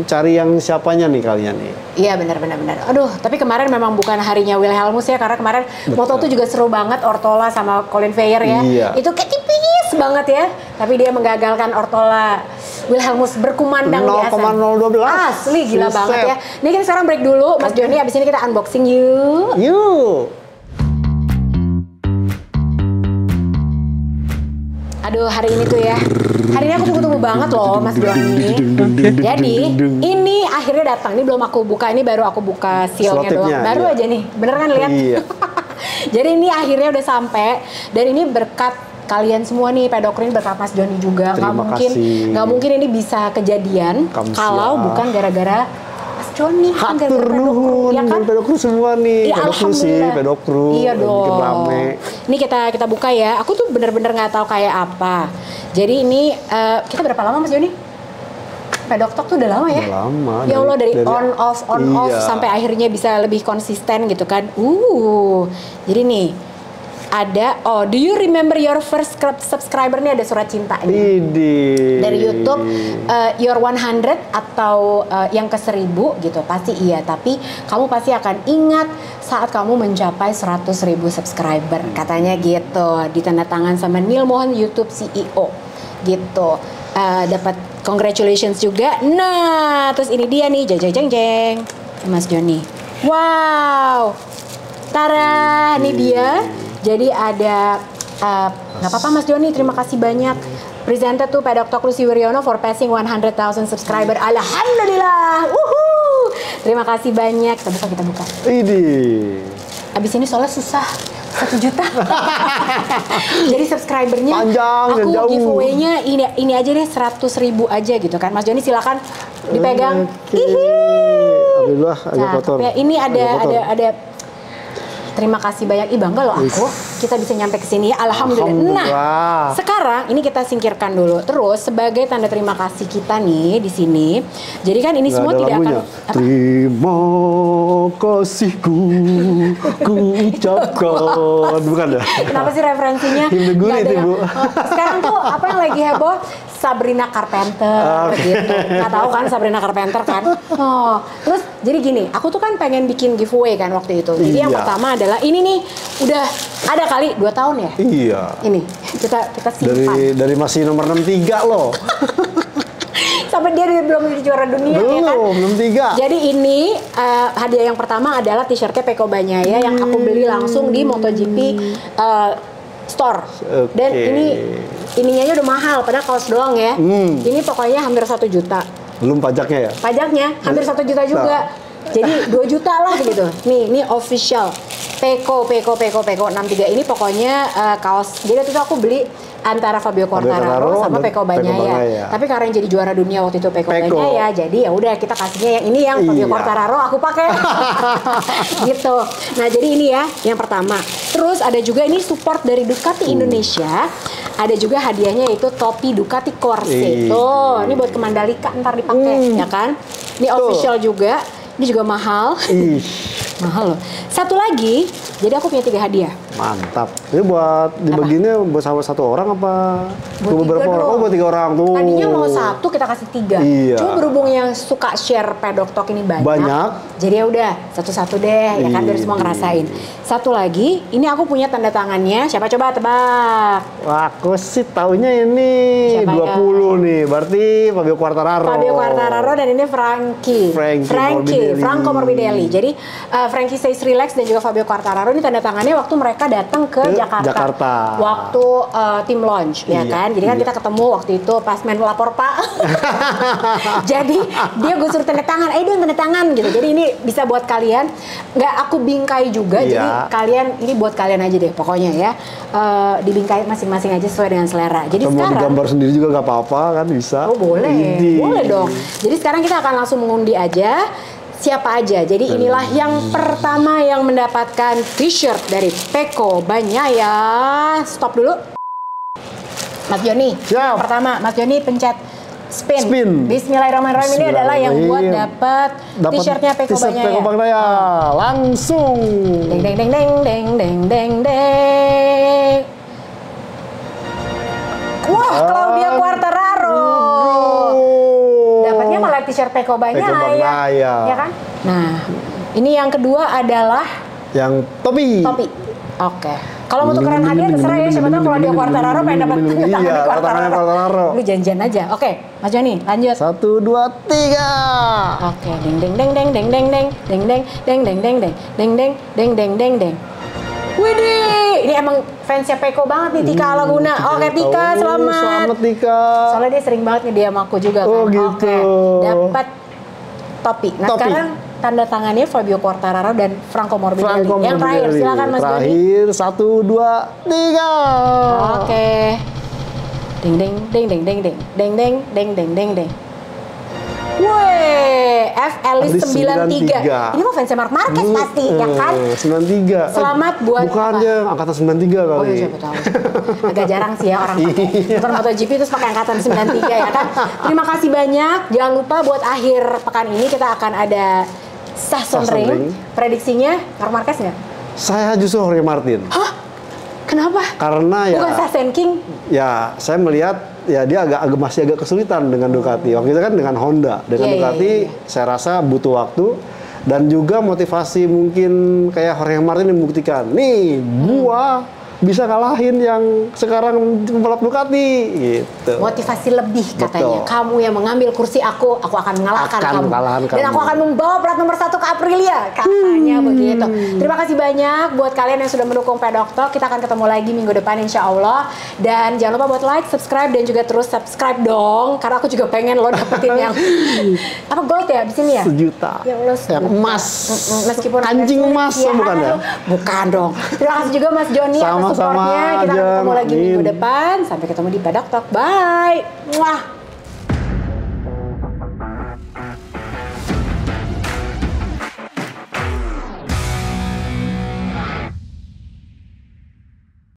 cari yang siapanya nih kalian nih. Iya, benar. Aduh, tapi kemarin memang bukan harinya Wilhelmus ya, karena kemarin Moto2 juga seru banget, Ortola sama Colin Veyer ya. Itu kayak tipis banget ya, tapi dia menggagalkan Ortola Wilhelmus berkumandang di SM. 0,012. Asli gila banget ya. Ini kita sekarang break dulu, Mas Joni. Abis ini kita unboxing yuk. Aduh, hari ini tuh ya. Hari ini aku tunggu-tunggu banget loh, Mas Joni. Jadi, ini akhirnya datang. Ini belum aku buka, ini baru aku buka sealnya doang. Baru aja nih, bener kan lihat? Iya. Jadi ini akhirnya udah sampai. Dan ini berkat kalian semua nih, Pedokrin, berkat Mas Joni juga. Nggak mungkin ini bisa kejadian kalau bukan gara-gara Mas Joni. Kan Hatur nuhun, ya kan? Pedokru semua nih. Ya, Pedokru sih, Pedokru. Iya dong. Rame. Ini kita buka ya. Aku tuh bener-bener nggak tahu kayak apa. Jadi ini kita berapa lama Mas Joni? Pedoktok tuh udah lama ya? Udah lama. Ya Allah, dari on off sampai akhirnya bisa lebih konsisten gitu kan. Jadi nih ada, do you remember your first subscriber? Nih ada surat cinta nih. Dari YouTube, your 100 atau yang ke 1000 gitu. Pasti iya, tapi kamu pasti akan ingat saat kamu mencapai 100.000 subscriber. Katanya gitu, ditanda tangan sama Neil Mohan, YouTube CEO gitu. Dapat congratulations juga. Nah, terus ini dia nih, jeng Mas Joni. Wow, tara, ini dia. Jadi ada, nggak apa-apa Mas Joni, terima kasih banyak. Presented to Pak Dr. Lucy Wiryono for passing 100,000 subscriber. Alhamdulillah. Terima kasih banyak. Kita buka. Abis ini soalnya susah. 1 juta. Jadi subscribernya panjang dan jauh. Aku giveaway-nya ini aja deh 100.000 aja gitu kan. Mas Joni silakan dipegang. Alhamdulillah agak kotor. Ya, ini ada terima kasih banyak. Bangga loh aku. Kita bisa nyampe ke sini ya. Alhamdulillah. Nah, sekarang ini kita singkirkan dulu. Terus sebagai tanda terima kasih kita nih di sini. Jadi kan ini semua tidak akan terima kasihku ku ucapkan. Bukan ya? Kenapa sih referensinya? Sekarang tuh apa yang lagi heboh? Sabrina Carpenter gitu. Nggak tahu kan Sabrina Carpenter kan? Terus jadi gini, aku tuh kan pengen bikin giveaway kan waktu itu. Jadi yang pertama adalah ini nih, udah ada kali 2 tahun ya? Iya. Ini kita simpan. Dari masih nomor 63 loh. Sampai dia belum jadi juara dunia ya kan? Belum 3. Jadi ini hadiah yang pertama adalah t-shirtnya Peko Banyaya yang aku beli langsung di MotoGP store. Dan ininya udah mahal, padahal kaos doang ya. Ini pokoknya hampir 1 juta. Belum pajaknya ya? Pajaknya hampir 1 juta juga. Jadi 2 juta lah gitu. Nih, ini official Peko 63. Ini pokoknya kaos. Jadi waktu itu aku beli antara Fabio Quartararo sama Peko Banyaya. Tapi karena yang jadi juara dunia waktu itu Peko Banyaya, jadi ya udah kita kasihnya yang ini, yang Fabio Quartararo aku pakai. Gitu. Nah, jadi ini ya yang pertama. Terus ada juga ini support dari Ducati Indonesia. Ada juga hadiahnya yaitu topi Ducati Corse. Tuh, ini buat ke Mandalika ntar dipakai ya kan. Ini official juga. Ini juga mahal. Mahal loh. Satu lagi, jadi aku punya 3 hadiah. Mantap. Ini buat dibaginya buat satu orang apa? Buat beberapa orang? Oh, buat 3 orang tuh. Tadinya mau 1, kita kasih 3. Iya. Cuma berhubung yang suka share Pedoktok ini banyak. Jadi ya udah satu-satu deh, ya kan, biar semua ngerasain. Satu lagi, ini aku punya tanda tangannya. Siapa coba tebak? Wah, aku sih taunya ini siapa 20 nih. Berarti Fabio Quartararo dan ini Franco Morbidelli. Jadi Frankie Says Relax dan juga Fabio Quartararo ini tanda tangannya waktu mereka datang ke Jakarta. Waktu tim launch ya kan. Jadi kan kita ketemu waktu itu pas main lapor Pak. Jadi dia gue suruh tanda tangan, dia tanda tangan gitu. Jadi ini bisa buat kalian, nggak aku bingkai juga. Jadi kalian, ini buat kalian aja deh pokoknya ya. Dibingkai masing-masing aja sesuai dengan selera. Jadi sekarang mau digambar sendiri juga nggak apa-apa kan, bisa. Oh boleh, boleh dong. Jadi sekarang kita akan langsung mengundi aja siapa aja. Jadi inilah yang pertama yang mendapatkan t-shirt dari Peko Banyaya. Stop dulu. Mas Joni. Yang pertama, Mas Joni pencet spin. Bismillahirrahmanirrahim. Ini adalah yang buat dapat t-shirtnya Peko Banyaya. Langsung. Deng deng deng deng deng deng deng deng. Wah, Claudia Quartararo. Dapatnya malah t-shirt Peko Banyaya. Ya kan? Nah, ini yang kedua adalah yang topi. Oke. Kalau mau tukeran hadiah terserah ya, siapa tahu kalau dia Quartararo pengen dapat tanda tangan di Quartararo. Lu janjian aja. Oke, Mas Joni, lanjut. 1, 2, 3. Oke, deng deng deng deng deng deng deng deng deng deng deng deng deng deng deng deng deng deng deng. Widih, ini emang fansnya Peko banget nih Tika Laguna. Oke Tika, selamat. Selamat Tika. Soalnya dia sering banget ngediam aku juga kan. Oh gitu. Oke, dapat topi. Nah sekarang tanda tangannya Fabio Quartararo dan Franco Morbidelli. Yang terakhir, silakan Mas Joni. Terakhir, 1, 2, 3. Oke. Ding ding ding ding ding ding ding ding ding ding ding ding. Wih, F. Ellis 93. Ini mah fansnya Marc Marquez pasti, ya kan? 93. Selamat buat bukannya angkatan 93 kali. Oh iya, siapa tahu. Agak jarang sih ya orang pakai motor MotoGP terus pakai angkatan 93 ya kan. Terima kasih banyak. Jangan lupa buat akhir pekan ini kita akan ada Sachsenring. Prediksinya Marc Marquez nggak? Saya justru Jorge Martin. Hah? Kenapa? Karena ya bukan Sachsen King? Ya, saya melihat ya dia masih agak kesulitan dengan Ducati. Waktu itu kan dengan Honda, dengan Ducati saya rasa butuh waktu dan juga motivasi mungkin kayak Jorge Martin membuktikan, nih gua bisa kalahin yang sekarang pembalap Ducati gitu. Motivasi lebih katanya. Betul. Kamu yang mengambil kursi aku akan mengalahkan kamu. Dan aku akan membawa plat nomor 1 ke Aprilia. Katanya begitu. Terima kasih banyak buat kalian yang sudah mendukung Pedok Talk. Kita akan ketemu lagi minggu depan insya Allah. Dan jangan lupa buat like, subscribe, dan juga terus subscribe dong. Karena aku juga pengen lo dapetin yang apa gold ya di sini ya? 1 juta. Ya Allah, yang emas. Meskipun kancing emas ya, bukan ya? Bukan dong. Terima kasih juga Mas Joni atas supportnya. Kita akan ketemu lagi minggu depan. Sampai ketemu di Pedok Talk. Bye. Muah.